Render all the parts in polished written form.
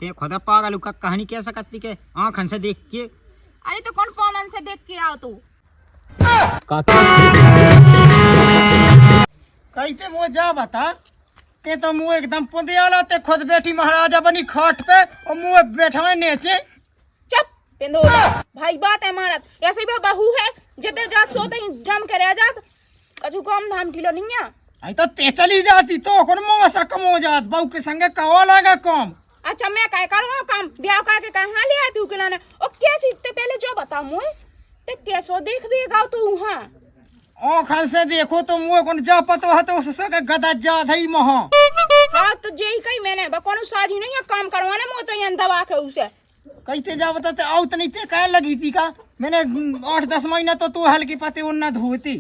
ते खुदा पागल का कहानी कह सकती के आँखन से देख के। अरे तो कौन पौधन से देख के आओ तू कहते मुँह जा बता ते तो मुँह एकदम पुंदे वाला ते खुद बैठी महाराजा बनी खाट पे और मुँह बैठा है नीचे। चुप पिंदोला भाई बात है मारत ऐसे भी बहू है जितने जात सोते ही जम के रह जात कछु काम धाम किलो नहीं है। आई तो ते चली जाती तो कौन मुँह सा कम हो जात बहू के संगे कहो लगा कम। अच्छा मैं काय करूँ काम ब्याह करके कहाँ ले आती हूँ खिलाने और क्या सीखते पहले जो बता मुझे ते कैसो देख भी गाओ तू। हाँ आँखन से देखो तो मुँह कौन जा पतो है तो उससे गदा जा थई महा। हाँ तो यही कही मैंने बकोनु साझी नहीं है काम करवाने मुँह तो दबा के उसे कहते जा बताते आओ तो नहीं थे कह लगी थी का मैंने 8-10 महीना तो तू हल्की पते उन्ना धोती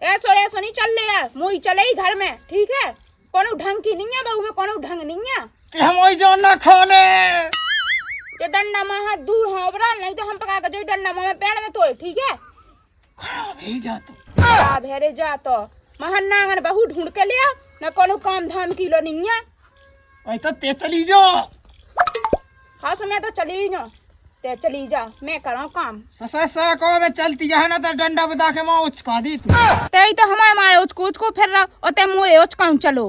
ऐसो नहीं चल ले यार मुँह चले ही घर में ठीक है कोनो ढंग की नहीं है बहू में कोनो ढंग नहीं है कि हम वही जो ना खाने ते डंडा महा दूर हो बरा नहीं तो हम पका के जो डंडा महा में पेड़ में तो ठीक है ही जा तो खराब है रे जा तो महन्ना अगर बहू ढूंढ के लिया न कोनो काम धाम किलो नहीं है। वही तो ते चली जो हाँ सो मैं तो चली जाऊँ ते चली जा मैं करूँ काम ससा को मैं चलती जा ना तो डंडा बता के माँ उचका दी तू ते ही तो हमारे मारे उचको फिर रहा और ते मुँह उचकाऊँ चलो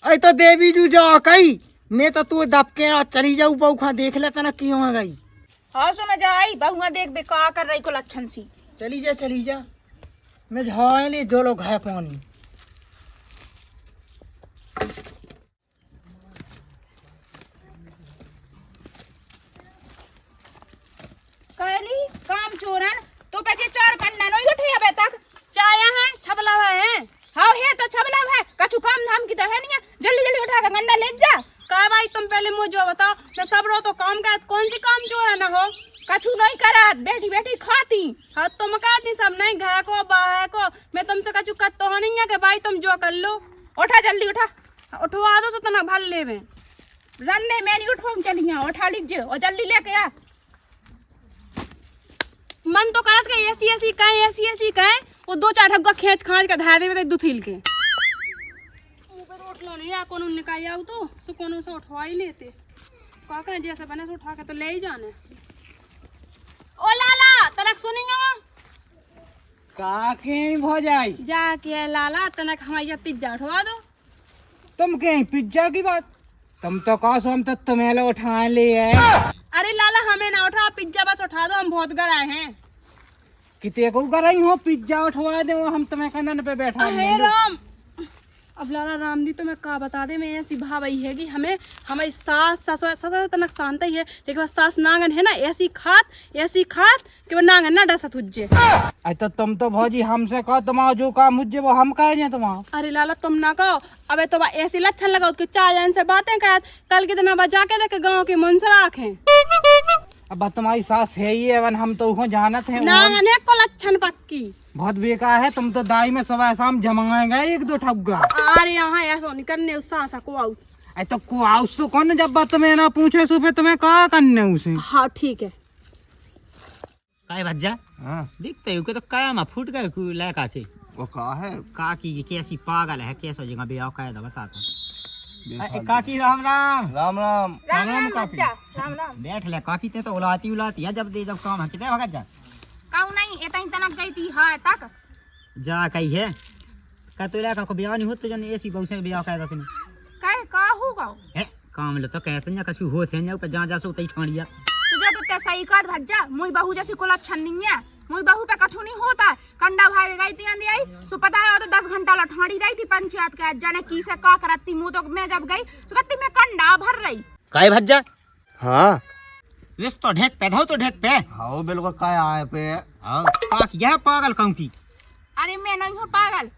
आई तो देवी जू जाओ कही मैं तो तू दबके ना चली जाऊ बहू खा देख लेता ना क्यों आ गई। हाँ सो मैं जाई बहू देख बे का कर रही को लक्षण सी चली जा मैं झाए ले जो लोग है पानी कहली काम चोरन तो पैसे 4 कंडा नहीं उठे अबे तक चाया है छबला है हाँ है तो छबला है कछु काम धाम की तो है नहीं जल्दी उठा के कंडा ले जा का भाई तुम पहले मुझे बताओ मैं सब रो तो काम का कौन सी काम चोर है ना हो कछु नहीं करत बैठी बैठी खाती। हाँ तुम कहती सब नहीं घर को बाहर को मैं तुमसे कछु कत तो नहीं है कि भाई तुम जो कर लो उठा जल्दी उठा उठवा दो तो तना भल ले में रन्ने मैं नहीं उठाऊं चली यहाँ उठा लीजिए और जल्दी लेके आ मन तो करत के ऐसी कहे वो 2-4 ढग्गा खींच खांच के धार देवे दुथिल के मुंह पे रोट लो नहीं या कोनो निकाय आऊ तो सो कोनो से उठवा ही लेते का कहे जैसे बने से उठा के तो ले ही जाने। ओ लाला तनक सुनियो का के हो जाई जाके लाला तनक हमारा पिज्जा उठवा दो। तुम के पिज्जा की बात तुम तो कहो हम तो तुम्हें लो उठा ले है। अरे लाला हमें ना उठा पिज्जा बस उठा दो हम बहुत घर आए हैं। किते को कर रही हो पिज्जा उठवा दे वो हम तुम्हें कंधन पे बैठा हे राम अब लाला राम दी तो मैं का बता दे मैं ऐसी भावई है कि हमें हमारी सास ससुर तनक शांत ही है लेकिन वह सास नांगन है ना ऐसी खात कि वो नांगन ना डसा तुझे। तो तुम तो भौजी हमसे कहो तुम्हारा जो काम मुझे वो हम कह रहे तुम्हारा। अरे लाला तुम ना कहो अबे तो ऐसी लक्षण लगाओ कि 4 जन से बातें कर कल के दिन अब जाके देखे गाँव के मुंसराख हैं। अब तुम्हारी सास है ही है हम तो वो जानत है नांगन है को लक्षण पक्की बहुत बेकार है तुम तो दाई में सुबह शाम जमाएंगे 1-2 ठग्गा। अरे यहाँ ऐसा नहीं करने उस सासा को आउ तो को आउस तो कौन जब बात तुम्हें ना पूछे सुबह तुम्हें कहा करने उसे। हाँ ठीक है काय भज्जा हाँ दिखते हो कि तो काया फूट गए लड़का थे वो का है काकी कैसी पागल है कैसा जगह बेहा कायदा बताता काकी राम राम राम राम राम काकी बच्चा राम राम बैठ ले काकी ते तो उलाती है जब दे जब काम है कितने भगत जा काऊ नहीं इतनी तनक गई थी हाँ तक जा कही है का तो लड़का को ब्याह नहीं होता जन ऐसी बहु से ब्याह कायदा तने कहे का होगा है काम ले तो कहते हैं कछु होते हैं पे जा सो तई ठाणिया सुजा तो ते सही कर भज्जा मुई बहू जैसी को लक्षण नहीं है मुई बहू पे कछु नहीं होता कंडा भाई गई थी अंधी आई सो पता है तो 10 घंटा लठाड़ी रही थी पंचायत के जाने की से का करती मुंह तो मैं जब गई सो कहती मैं कंडा भर रही काय भज्जा हाँ विस तो ढेक पे धो तो ढेक पे हाँ बिल्कुल काय आए पे हां पाक यह पागल कहूं की अरे मैं नहीं हूँ पागल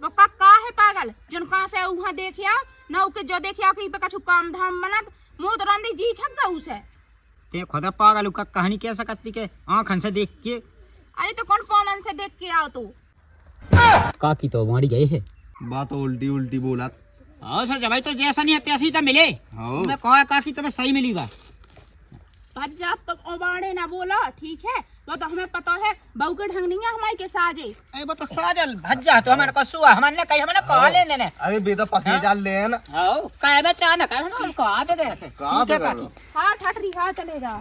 वो का है पागल जन कहाँ से वहाँ देखिया न के जो देखिया कि पे कछु काम धाम बनत मुंह तो रंदी जी छक गऊ से ते खुदा पागल का कहानी कह सकती के आँखन से देख के। अरे तो कौन पौधन से देख के आओ तू काकी तो मारी गई है बात उल्टी बोला हाँ सर भाई तो जैसा नहीं है तैसी तो मिले हाँ मैं कहा काकी तुम्हें सही मिली बात भज्जा तुम ओबाड़े ना बोलो, ठीक है? वो तो हमें पता है बहू के ढंग नहीं है हमारे के साजे। ए वो तो साजल भज्जा तो हमारे को सुआ हमने कही हमने कहा ले लेने। अरे बेटा पके जाल ले ना। हां काय में चाह ना काय हम कहां पे गए थे? कहां पे गए? हाँ ठटरी हाँ चले जा।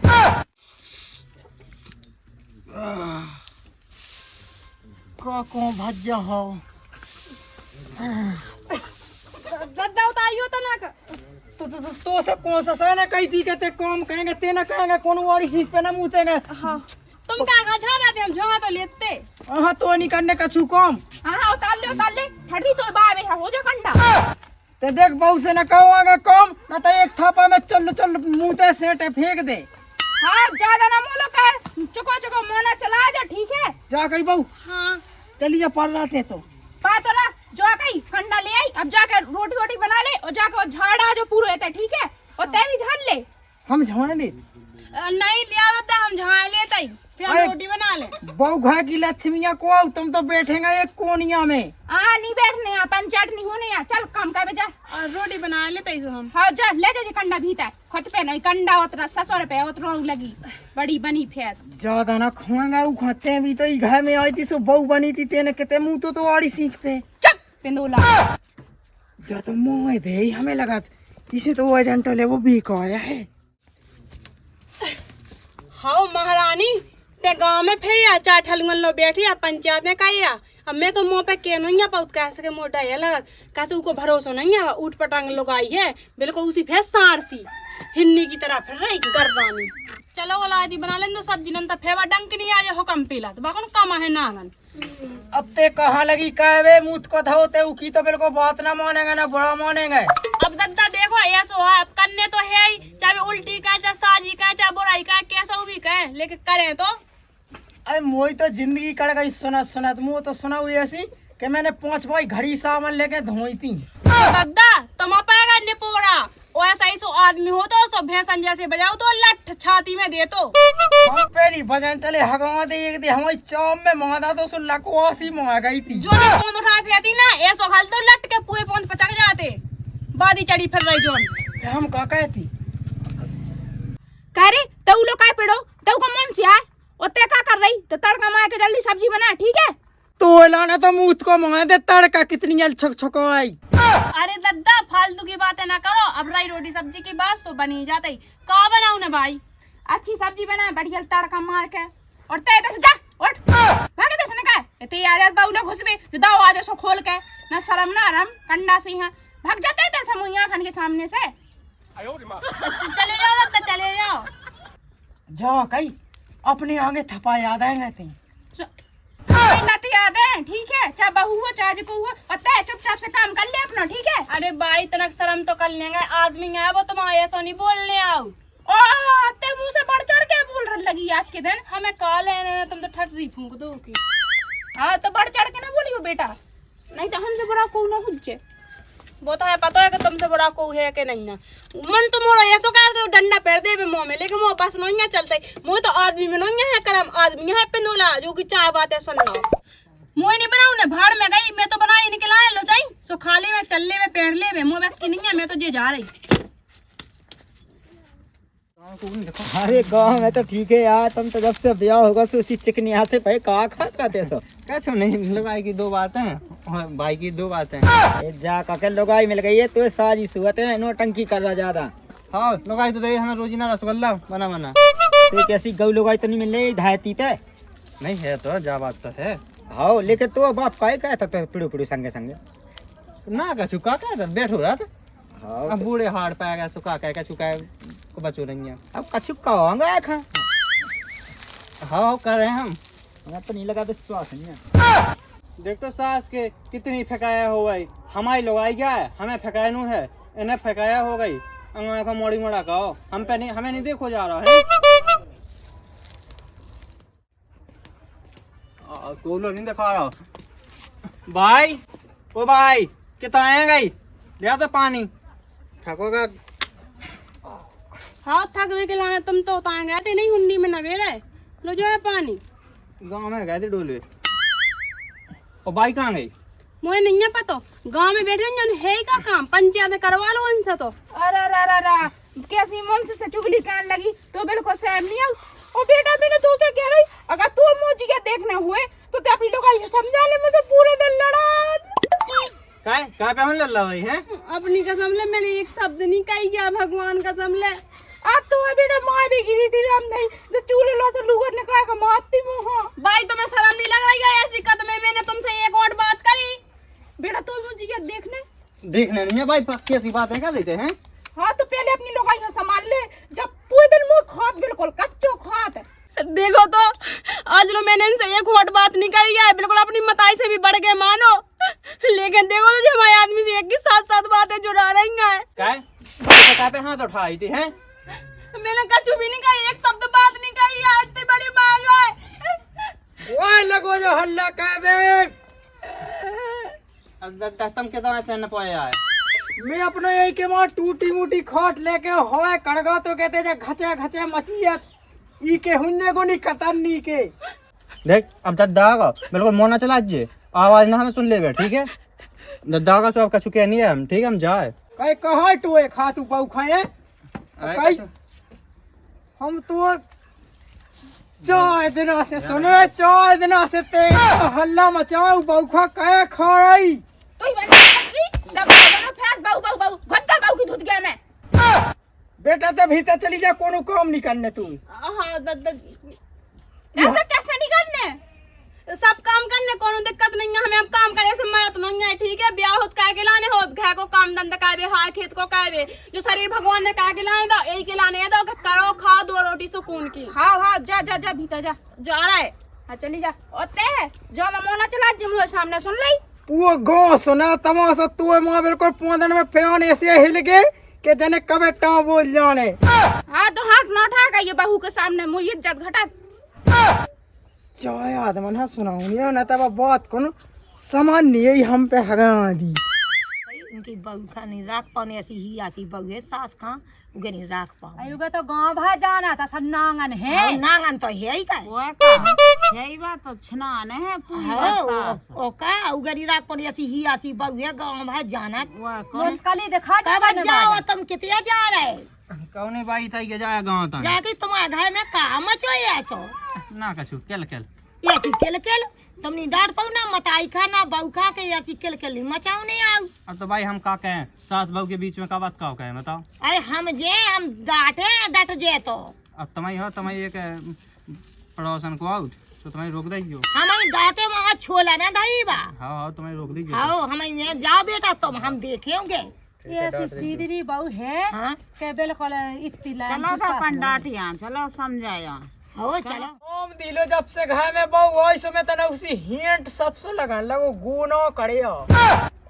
को भज्जा हो दद्दा उताइयो तो ना का। तो से कौन सा सने कही थी कहते काम कहेंगे ते ना कहेंगे कौन वाली सीट पे ना मुतेंगे। हाँ तुम क्या कहा झाड़ा दे, हम झाड़ा तो लेते। हां तो नहीं करने का छू काम। हाँ उतार ले ठटरी तो बाबे है हो जा कंडा। ते देख बहू से ना कहोगे काम ना तो एक थापा में चल चल मुते सेटे फेंक दे। हाँ ज्यादा ना मोलो का चुको मोना चला जा, ठीक है? जा कही बहू हाँ चली जा पड़ रहे तो बात हो ना जो कहीं कंडा ले आई, अब जाकर रोटी वोटी बना ले और जाकर झाड़ा जो पूरे होता है, ठीक है? और तय भी झाड़ ले। हम झाड़ ले नहीं लिया होता, हम झाड़ा लेते ही फिर हम अरे, रोटी बना ले। बहू घर की लक्ष्मिया को आओ, तुम तो बैठेंगे एक कोनिया में। नहीं बैठने यहाँ, पंचायत नहीं होने यहाँ, चल काम कर जा। और रोटी बना लेते ही तो हम। हाँ जा ले जा कंडा भीतर खुद पे नहीं कंडा उतरा 600 रुपए उतरा लगी बड़ी बनी फिर। ज्यादा ना खुआंगा वो खाते भी तो ई घर में आई थी सो बहू बनी थी तेने कहते मुंह तो आड़ी सीख पे चुप पिंदोला। जो तो मुंह दे ही हमें लगा इसे तो वो एजेंट ले वो भी आया है। हाँ महारानी ते गांव में फिर या चार ठलुगन लो बैठी या पंचायत में कहिया। अब मैं तो मुंह पे के नहीं पाऊत कैसे के मोटा है लगा कैसे उनको भरोसा नहीं है। उठ पटांग लोग आई है बिल्कुल उसी फे सार सी हिन्नी की तरह फिर रही गर्दानी। चलो वाला आदि बना लें तो सब्जी नंतर फेवा डंक नहीं आ हो कम पीला तो बाकन कम है नागन। अब ते कहाँ लगी कहवे मुँह को धोते उकी तो बिल्कुल बात ना मानेंगे ना बड़ा मानेंगे। अब दद्दा देखो ऐसो है, अब करने तो है ही, चाहे उल्टी का चाहे साजी का चाहे बुराई का कैसा भी कहे लेकिन करें तो। अरे मोई तो जिंदगी कर गई सुना मुँह तो सुना हुई ऐसी कि मैंने 5 भाई घड़ी सामान लेके धोई थी। दद्दा तुम पाएगा निपोरा ऐसा ही सो आदमी हो तो सो भैंसन जैसे बजाओ तो लठ छाती में दे तो। हम पहली भजन चले हगवा दे एक दे हमारी चाम में मादा तो सुन लकवासी मार गई थी। जो भी पोंद उठा फेंकती ना ऐसो हल तो लट के पूरे पोंद पचक जाते बादी चढ़ी फिर रही जोन। हम का कहती कह रे तू लो काय पेड़ो तू का मन से आए और ते का कर रही तो तड़का मार के जल्दी सब्जी बना, ठीक है? तो लाना तो मुँह को मार दे तड़का कितनी जल छकछकाई। अरे दद्दा फालतू की बातें ना करो, अब रही रोटी सब्जी की बात तो बनी जाती। का बनाऊ ना भाई? अच्छी सब्जी बना बढ़िया तड़का मार के और ते इधर से जा उठ भागे दे सने का ते आ जात बाउला घुसबे जो दाव आ जा सो खोल के ना शर्म ना आराम कंडा से यहां भाग जाते हैं तेरे मुइया खान के सामने से। चले जाओ दद्दा चले जाओ। जा कही अपने आगे थपा याद आएंगे ती नती याद है, ठीक है? चाहे बहू हो चाहे को हो और ते चुपचाप से काम कर ले अपना, ठीक है? अरे भाई तनक शर्म तो कर लेंगे, आदमी है वो तुम्हारे ऐसा नहीं बोलने आओ। ओ ते मुंह से बढ़ चढ़ के बोल रही लगी आज के दिन। हमें काल है तुम तो ठटरी फूंक दो की। हाँ तो बढ़ चढ़ के ना बोलियो बेटा, नहीं तो हमसे बड़ा कोई ना हुज्जे। वो तो है पता है कि तुमसे बड़ा को है कि नहीं ना। मन तो मोरो ऐसो कर दो डंडा पैर दे मुंह में लेकिन मुंह पास नहीं चलते। मुंह तो आदमी में नहीं है करम, आदमी है पिनोला जो कि चाय बात है सुनना। मुंह नहीं बनाऊ ने भाड़ में गई, मैं तो बनाई निकलाए लो जाई सो खाली में चलले में पेड़ ले में मुंह बस की नहीं है, मैं तो जे जा रही। अरे गाँव में तो ठीक है यार, तुम तो जब से ब्याह होगा सो उसी चिकनी हाथ से पे कहा खात रहते सो कैसे नहीं लगाई की 2 बातें और भाई की 2 बातें। ए जा काके लोगाई मिल गई है तो साजी सुवत है नो टंकी कर रहा ज्यादा। हाँ लगाई तो दे हमें रोजीना रसगुल्ला बना बना। तो कैसी गौ लोगाई तो नहीं मिल रही धायती पे नहीं है तो जा बात तो है। हाँ लेकिन तो बाप का कहता था पिड़ू पिड़ू संगे संगे ना का चुका था बैठो रहा था। हाँ अब बूढ़े हाड़ पाया गया सुखा कह चुका को बचो नहीं है। अब कछु कहोंगे खा हाँ कर रहे हैं हम। हमें तो नहीं लगा विश्वास नहीं है। देख तो सास के कितनी फेंकाया हो गई, हमारी लगाई गया है हमें फेंकाया नू है इन्हें फेंकाया हो गई। अंगना का मोड़ी मोड़ा कहो हम पे नहीं, हमें नहीं देखो जा रहा है। कोलो नहीं दिखा रहा भाई। ओ भाई कितना आएगा ले तो पानी थकोगा। हाँ थक के लाने तुम तो उतार गए थे नहीं हुंडी में नवेरे लो जो है पानी। गाँव में गए थे डोलवे। और भाई कहाँ गई? मुझे नहीं है पता, गांव में बैठे जन है ही का काम पंचायत में करवा लो उनसे तो। अरे कैसी मुंह से चुगली करने लगी तो बिल्कुल सहम नहीं आऊ। और बेटा मैंने तो उसे कह रही अगर तू मोजी के देखने हुए तो ते अपनी लोग ये समझा ले मुझे पूरे दिन लड़ा। काय पे हम लल्ला भाई हैं? अपनी कसम ले मैंने एक शब्द नहीं कही क्या भगवान कसम ले। आज तो बेटा माँ भी गिरी थी राम नहीं तो चूल्हे लो से लूगर ने कहा मारती मुँह। भाई तुम्हें शर्म नहीं लग रही है ऐसी कदम में मैंने तुमसे एक और बात करी। बेटा तू मुझे क्या देखने देखने नहीं है भाई, पक्की ऐसी बातें कर लेते हैं। हाँ तो पहले अपनी लोग संभाल ले जब पूरे दिन मुँह खात बिल्कुल कच्चो खात। देखो तो आज लो मैंने इनसे एक और बात नहीं करी है, बिल्कुल अपनी मताई से भी बढ़ गए मानो। लेकिन देखो तो हमारे आदमी से एक ही साथ बातें जुड़ा रही हैं। काय पे हाथ उठाई थी हैं? मैंने कछु भी नहीं कही, एक शब्द बात नहीं कही है, इतनी बड़ी माल है। ओए लगो जो हल्ला का बे। तुम के तो ऐसे न पाया है। मैं अपने यही के मां टूटी मुटी खोट लेके होए कड़गा तो कहते जे घचे घचे मचियत ई के हुन्ने को नहीं कतरनी के। देख अब दादा बिल्कुल मोना चला जे आवाज ना हमें सुन ले बे, ठीक है? दादा का सब कछु नहीं है हम, ठीक है? हम जाए कई कहां टोए खा तू पाऊ खाए कई हम तो चाय दिना से सुने चाय दिना से ते हल्ला मचाऊ बौखा कहे खाई तो ही बना दबा फेंक बाऊ बाऊ बाऊ घच्चा बाऊ की धुत गया मैं। बेटा ते भीतर चली जा कोनो काम नहीं करने तू। हाँ ऐसा कैसे नहीं करने सब काम करने कोनो दिक्कत नहीं है, हमें अब काम करे से मरत नहीं है, ठीक है? ब्याह होत काहे के लाने होत, घर को काम धंधा काहे हाय खेत को काहे जो शरीर भगवान ने काहे के लाने दो यही के लाने है दो करो खा दो रोटी सुकून की। हाँ हाँ जा जा जा भीतर जा जा रहा है। हाँ चली जा ओते है जो मैं मोना चला जी मुझे सामने सुन ली वो गो सुना तमाशा तू मां बिल्कुल 5 दिन में फिर ऐसे हिल गए के जने कबे टाँ बोल जाने। हाँ तो हाथ ना उठा ये बहू के सामने मुझे इज्जत घटा चाय आदमन है सुनाऊंगी ना तब बात कोनो सामान्य यही हम पे हगा दी। उनकी बहू का नहीं राख पाने ऐसी ही ऐसी बहू है सास का उगे नहीं राख पाओ। अयुगा तो गांव भा जाना था सब नांगन है। नांगन तो है ही का यही बात तो छनाने है ओ का उगे नहीं राख पाने ऐसी ही ऐसी बहू है गांव भा जाना। मुस्काली दिखा कब जाओ तुम कितने जा रहे कौन बाई ताई के जाया गांव तक जाके तुम्हारे घर में काम मचोए ऐसो ना कछु केल ऐसी केल तुमने डांट पाऊ ना मताई खा ना बहू खा के ऐसी केल मचाऊ नहीं आऊ। अब तो भाई हम का कहें, सास बहू के बीच में का बात का कहें बताओ? अरे हम डांटे डट जे तो अब तुम्हारी एक पड़ोसन को आउट तो तुम्हारी रोक देगी हमारी डांटे वहाँ छोला ना दही बा। हाँ तुम्हारी रोक देगी। हाँ हमें जाओ बेटा तुम हम देखेंगे ऐसी सीधी बहू है हाँ के बिल्कुल इतनी चलो तो अपन डांटिया चलो समझाया हो चलो ओम दिलो जब से घर में बहु होई सो में तना उसी हिंट सबसे लगा लगो गुनो करियो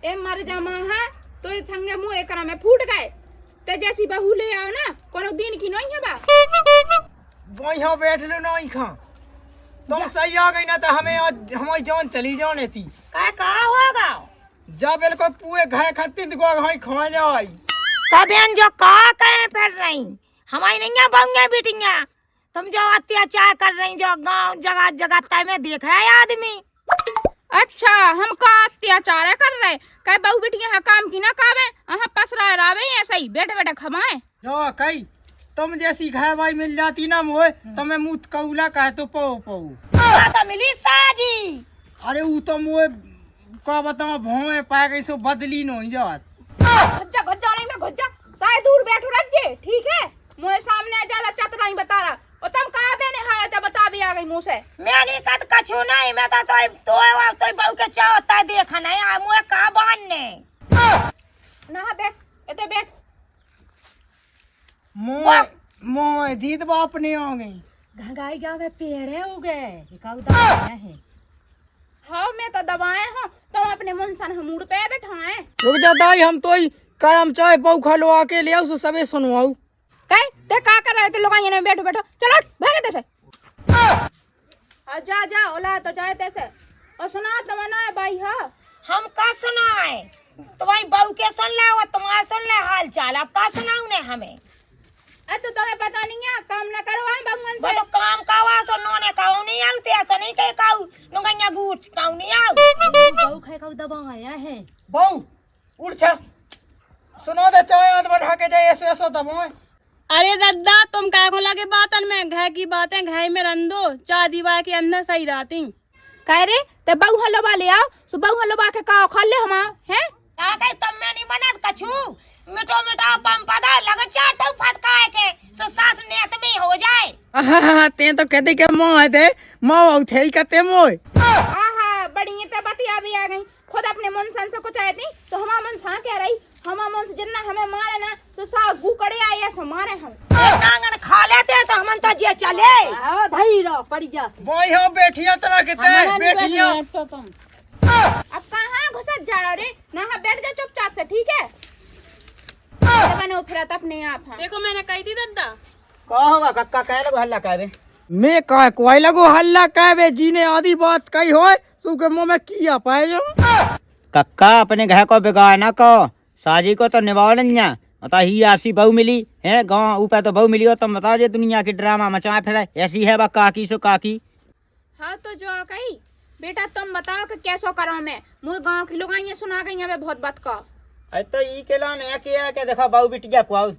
ए मर जमा है तो ये थंगे मुंह एकरा में फूट गए ते जैसी बहू ले आओ ना कोनो दिन की नहीं है बा वहीं बैठ लो नहीं खा तुम सही आ गई ना तो हमारी जान चली जाने थी का होगा जा बिल्कुल पूरे घर खाती दुआ घाई खा जाई कबेन जो का कहे फिर रही हमारी नहीं बंगे बेटियां तुम जो अत्याचार कर रही जो गांव जगह जगह तय में देख रहा है आदमी। अच्छा हम का अत्याचार कर रहे कई बहू बेटियां है काम की ना कावे अहां पसरा रावे ऐसा ही बैठे बैठे खमाए जो कई तुम जैसी घर भाई मिल जाती ना मोए तो मैं मुँह कौला कहे तो पो तो मिली साजी अरे वो तो मोए का बताओ भौए पाए गई सो बदली न हो जात घुज्जा नहीं मैं घुज्जा साए दूर बैठो रज्जे ठीक है मुझे सामने ज्यादा चतरा ही बता रहा और तुम कहा बेने हां तो बता भी आ गई मुंह से मैं नहीं कद कछु नहीं मैं तो बहू के चाहता देखा नहीं आ मुए का बानने ना बैठ एते बैठ मोए दीद बाप नहीं हो गई घंगाई गांव में पेड़ हो गए है हाँ मैं तो दबाए हूँ तुम अपने मुंसन हमूड पे बैठाए रुक जा दाई हम तो ही करम चाय बहु खा लो आके ले आओ सबे सुनवाऊ कहे ते का कर रहे थे लोग यहाँ बैठो बैठो चलो भागे तैसे जा जा ओला तो जाए तैसे और सुना तमन्ना है भाई हाँ हम का सुनाए तुम्हारी बहू के सुन ले और तुम्हारा सुन ले हाल चाल अब का सुनाऊ ने हमें तो तुम्हें पता नहीं है काम न करवाए भगवान वो से तो काम कावा सो नोने काऊ नहीं आउते ऐसा नहीं कहे काऊ नुगैया गुट काऊ नहीं आउ बहू खाए का दबा आया है बहु उठ छा सुनो दे चाय आद बना के जाए ऐसे ऐसे दबो अरे दादा तुम काय को लगे बातन में, घर की बातें घर में रन दो, चार दीवार के अंदर सही रहती। कह रे ते बहु हलवा ले आओ, सो बहु हलवा के का खा ले हम हैं। आ गई तुम में नहीं बनत कछु मिठो मिठा पंपदा लगे चाटू फटकाए के सो सास नेत में हो जाए। ते तो कहते के मोह है ते मोह थे ही कहते मोह। आहा बड़ी ते बतिया भी आ गई, खुद अपने मन सन से कुछ आए थी तो हमारा मन सा कह रही, हमारा मन से जितना हमें मारे ना तो सा गुकड़े आए सो मारे हम। नांगन खा लेते तो हमन तो जे चले। आओ धई रहो पड़ी जा से। बोई हो बेटियां तना कहते बेटियां। तो तुम अब कहाँ घुसत जा रहे रे, ना बैठ जा चुपचाप से, ठीक है। बनो फिर अपने आप। हाँ देखो मैंने कही थी दादा। का होगा कक्का कह लगो हल्ला कहबे। मैं कह कोई लगो हल्ला कहबे जी ने आधी बात कही होए सु के मुंह में किया पाए जो। कक्का अपने घर को बिगाड़ ना कहो, साजी को तो निभाओ नहीं। बता ही ऐसी बहू मिली है गाँव ऊपर तो बहू मिली हो, तुम बता जे दुनिया की ड्रामा मचा फिर ऐसी है बा काकी सो काकी। हाँ तो जो कही बेटा तुम बताओ कि कैसो करो मैं, मुझे गांव की लोग आई सुना गई हमें बहुत बात का। अरे तो ई के लान है कि देखा बहू बिटिया को आओ,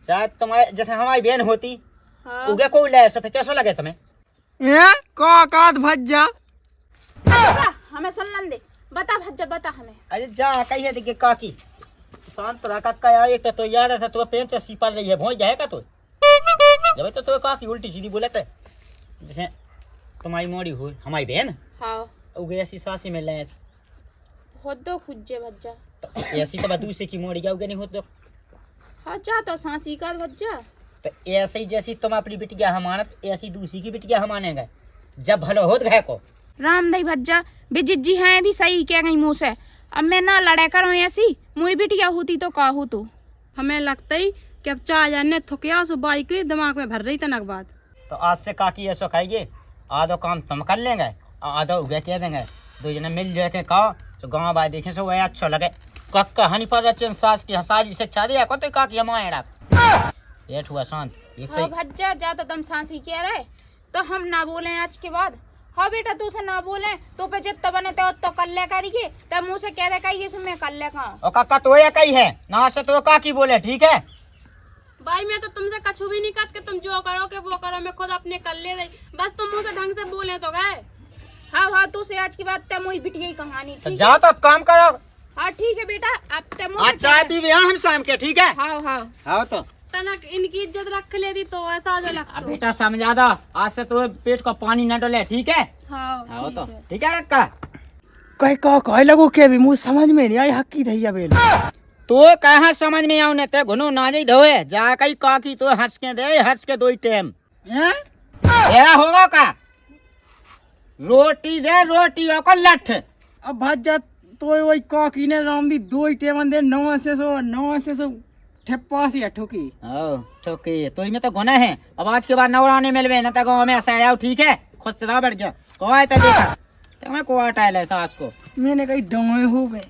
शायद तुम्हारे जैसे हमारी बहन होती। हाँ उगे को ले सो फिर कैसा लगे तुम्हें। हैं का भज्जा। हमें सुन लन दे, बता भज्जा बता हमें। अरे जा कही है देखिए काकी शांत रहा कक्का यार, एक तो याद है तो पेन से सी पड़ रही है भोज जाएगा तो जब तो काकी उल्टी सीधी बोले थे जैसे तुम्हारी मोड़ी हुई हमारी बहन। हाँ उगे ऐसी सासी में ले हो दो खुज्जे भज्जा। तो ऐसी तो दूसरे की मोड़ी उगे नहीं होते। हाँ जा तो सांसी का भज्जा। तो ऐसे ही जैसी तुम अपनी बिटिया हमानत ऐसी दूसरी की बिटिया हम मानेंगे जब भलो होत गए को। रामदई भज्जा बिजित जी हैं भी सही कह गई मुँह से, अब मैं ना लड़े करूँ ऐसी, मुझे बिटिया होती तो का हो तो। हमें लगता ही कि अब चार जाने थुकिया सो बाई के दिमाग में भर रही तनक बात। तो आज से काकी ऐसा खाइए, आधो काम तुम कर लेंगे आधो उगे कह देंगे, दो जने मिल जाके खाओ तो गाँव बाई देखे सो वह अच्छा लगे। कक्का हनी पर रचन सास की हसाजी शिक्षा दिया को तो काकी हमारे बैठ हुआ शांत। हाँ भज्जा जा तो तुम सांसी कह रहे तो हम ना बोले आज के बाद। हाँ बेटा तू से ना बोले तो पे जितना बने तो कर ले करिए, तब मुँह से कह रहे कहिए सो मैं कर ले खाऊं। और काका तो ये कही है ना से तो काकी बोले ठीक है। भाई मैं तो तुमसे कछु भी नहीं कहती, तुम जो करोगे वो करो, मैं खुद अपने कर ले रही, बस तुम मुझसे ढंग से बोले तो गए। हाँ हाँ तू से आज की बात तय मुझे बिटिया की कहानी तो ठीक जाओ तो अब काम करो। हाँ ठीक है बेटा अब तय आज चाय पी हम शाम के ठीक है। हाँ हाँ हाँ तो तनक इनकी इज्जत रख लेती तो ऐसा जो अब लगता। बेटा समझा दो आज से तो पेट को पानी न डोले ठीक है। हाँ हाँ ठीक तो है। ठीक है कक्का। कहीं कह लगो के भी मुझे समझ में नहीं आई हक्की धैया बेल। तो कहाँ समझ में आऊ ने ते घुनो ना जाई धोए जा कई काकी तो हंस के दे हंस के दो ही टाइम हैं तेरा होगा का रोटी दे रोटी को लठ। अब भज्जा तो वही काकी ने राम दी दो ही टेमन दे 9 से सो ठप्पा से ठोकी। ओ ठोकी तो इनमें तो गुना है। अब आज के बाद नवराने मिलवे न तो गाँव में ऐसा आओ ठीक है। खुश रहा बैठ गया को आए तो देखा तो मैं को हटाए ले सास को। मैंने कही डोए हो गए।